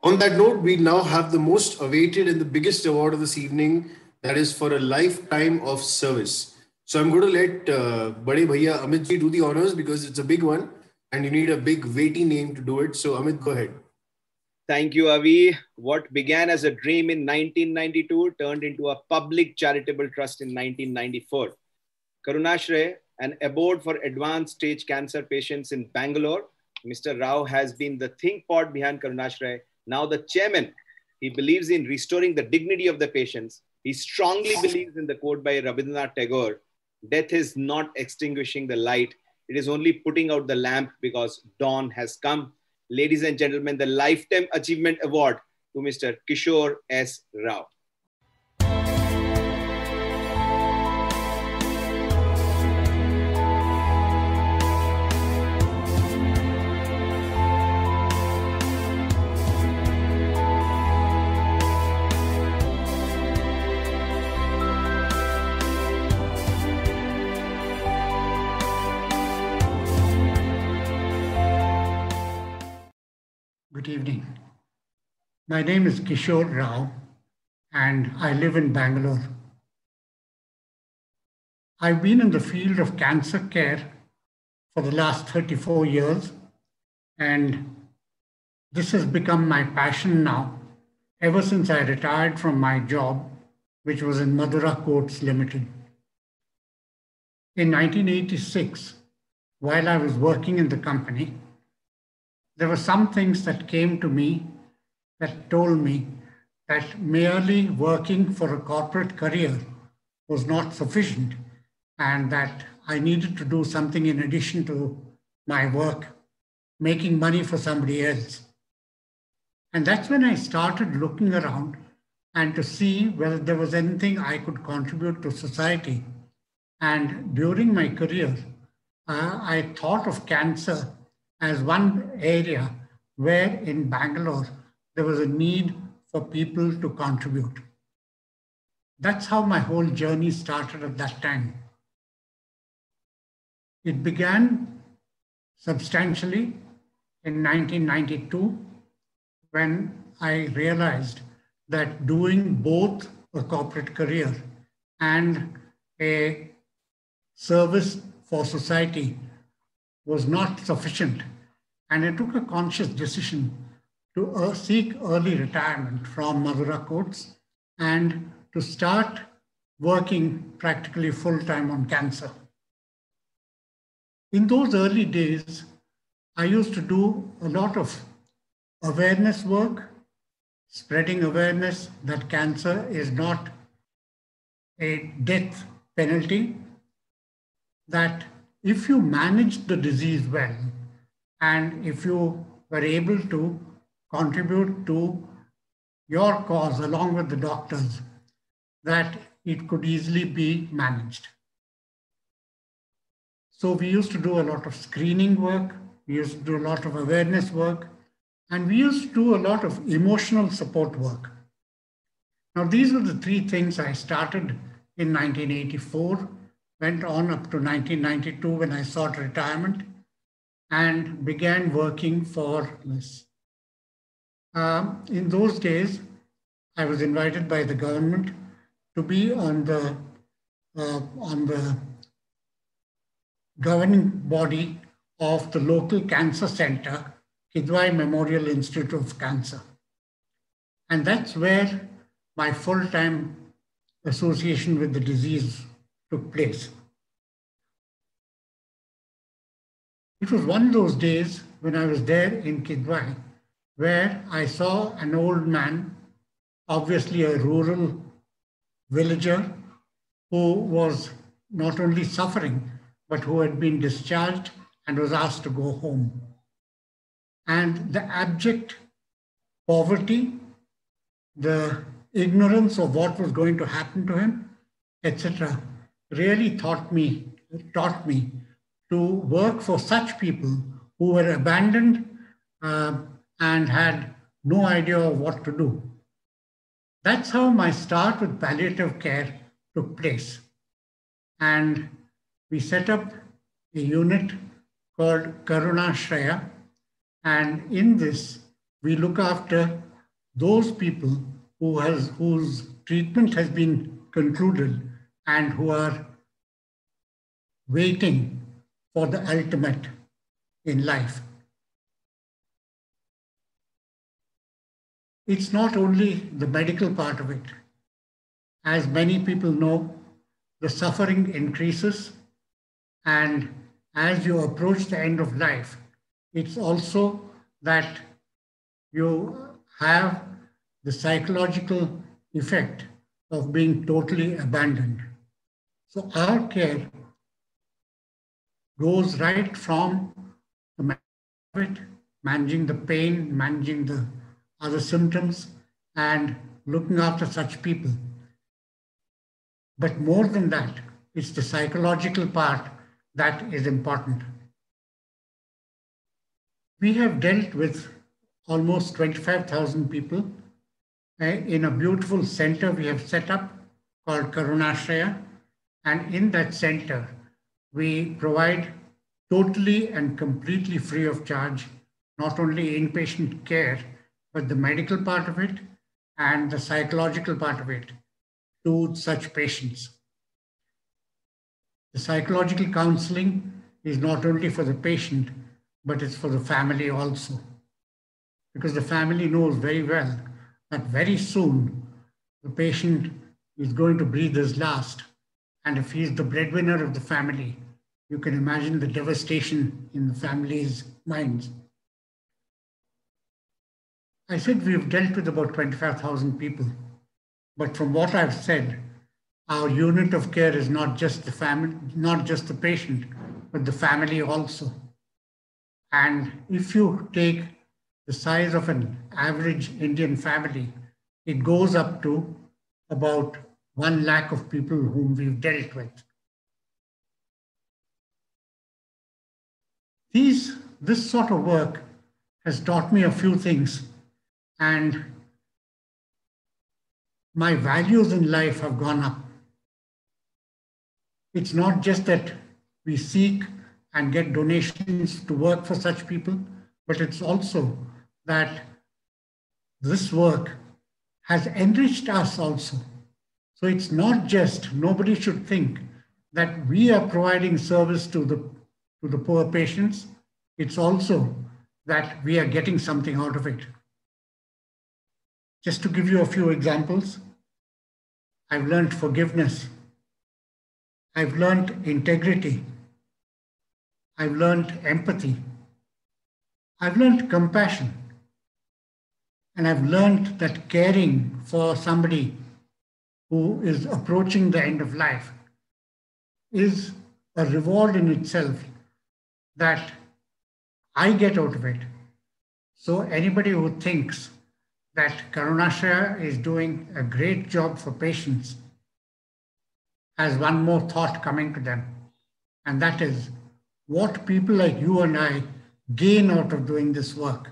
On that note, we now have the most awaited and the biggest award of this evening, that is for a lifetime of service. So I'm going to let Bade Bhaiya Amit ji do the honors because it's a big one and you need a big weighty name to do it. So Amit, go ahead. Thank you, Avi. What began as a dream in 1992 turned into a public charitable trust in 1994. Karunashray, an abode for advanced stage cancer patients in Bangalore. Mr. Rao has been the think pod behind Karunashray, now the chairman. He believes in restoring the dignity of the patients. He strongly believes in the quote by Rabindranath Tagore, "Death is not extinguishing the light. It is only putting out the lamp because dawn has come." Ladies and gentlemen, the Lifetime Achievement Award to Mr. Kishore S. Rao. Good evening. My name is Kishore Rao and I live in Bangalore. I've been in the field of cancer care for the last 34 years and this has become my passion now ever since I retired from my job, which was in Madura Coats Limited. In 1986, while I was working in the company, there were some things that came to me that told me that merely working for a corporate career was not sufficient and that I needed to do something in addition to my work, making money for somebody else. And that's when I started looking around and to see whether there was anything I could contribute to society. And during my career, I thought of cancer as one area where in Bangalore there was a need for people to contribute. That's how my whole journey started at that time. It began substantially in 1992 when I realized that doing both a corporate career and a service for society was not sufficient. And I took a conscious decision to seek early retirement from Madura Coats and to start working practically full-time on cancer. In those early days, I used to do a lot of awareness work, spreading awareness that cancer is not a death penalty, that if you manage the disease well, and if you were able to contribute to your cause along with the doctors, that it could easily be managed. So we used to do a lot of screening work, we used to do a lot of awareness work, and we used to do a lot of emotional support work. Now, these were the three things I started in 1984, went on up to 1992 when I sought retirement and began working for this. In those days, I was invited by the government to be on the governing body of the local cancer center, Kidwai Memorial Institute of Cancer. And that's where my full-time association with the disease took place. It was one of those days when I was there in Kidwai where I saw an old man, obviously a rural villager, who was not only suffering, but who had been discharged and was asked to go home. And the abject poverty, the ignorance of what was going to happen to him, etc., really taught me to work for such people who were abandoned and had no idea of what to do. That's how my start with palliative care took place. And we set up a unit called Karunashraya. And in this, we look after those people whose treatment has been concluded and who are waiting for the ultimate in life. It's not only the medical part of it. As many people know, the suffering increases, and as you approach the end of life, it's also that you have the psychological effect of being totally abandoned. So our care goes right from the managing the pain, managing the other symptoms, and looking after such people. But more than that, it's the psychological part that is important. We have dealt with almost 25,000 people in a beautiful center we have set up called Karunashraya. And in that center, we provide totally and completely free of charge, not only inpatient care, but the medical part of it and the psychological part of it to such patients. The psychological counseling is not only for the patient, but it's for the family also. Because the family knows very well that very soon the patient is going to breathe his last. And if he's the breadwinner of the family, you can imagine the devastation in the family's minds. I said we've dealt with about 25,000 people, but from what I've said, our unit of care is not just the family, not just the patient, but the family also. And if you take the size of an average Indian family, it goes up to about 1 lakh of people whom we've dealt with. This sort of work has taught me a few things, and my values in life have gone up. It's not just that we seek and get donations to work for such people, but it's also that this work has enriched us also. So it's not just, nobody should think that we are providing service to the poor patients. It's also that we are getting something out of it. Just to give you a few examples, I've learned forgiveness. I've learned integrity. I've learned empathy. I've learned compassion. And I've learned that caring for somebody who is approaching the end of life is a reward in itself that I get out of it. So anybody who thinks that Karunashraya is doing a great job for patients has one more thought coming to them. And that is what people like you and I gain out of doing this work.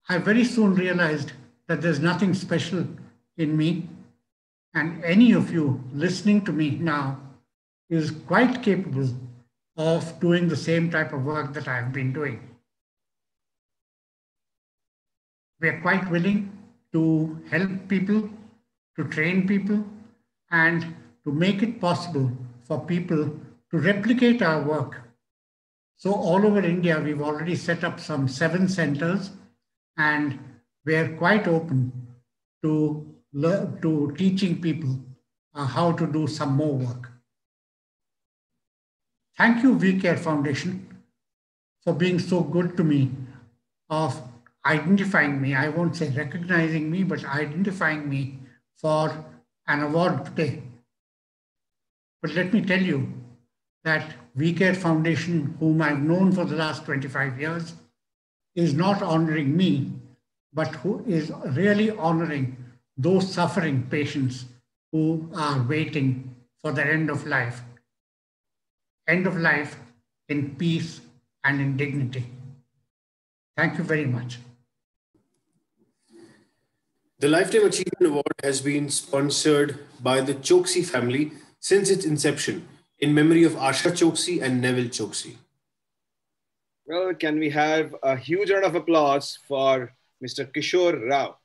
I very soon realized that there's nothing special in me, and any of you listening to me now is quite capable of doing the same type of work that I've been doing. We are quite willing to help people, to train people, and to make it possible for people to replicate our work. So all over India, we've already set up some 7 centers, and we're quite open to teaching people how to do some more work. Thank you, VCare Foundation, for being so good to me of identifying me. I won't say recognizing me, but identifying me for an award today. But let me tell you that VCare Foundation, whom I've known for the last 25 years, is not honoring me, but who is really honoring those suffering patients who are waiting for their end of life. End of life in peace and in dignity. Thank you very much. The Lifetime Achievement Award has been sponsored by the Choksi family since its inception in memory of Asha Choksi and Neville Choksi. Well, can we have a huge round of applause for Mr. Kishore Rao?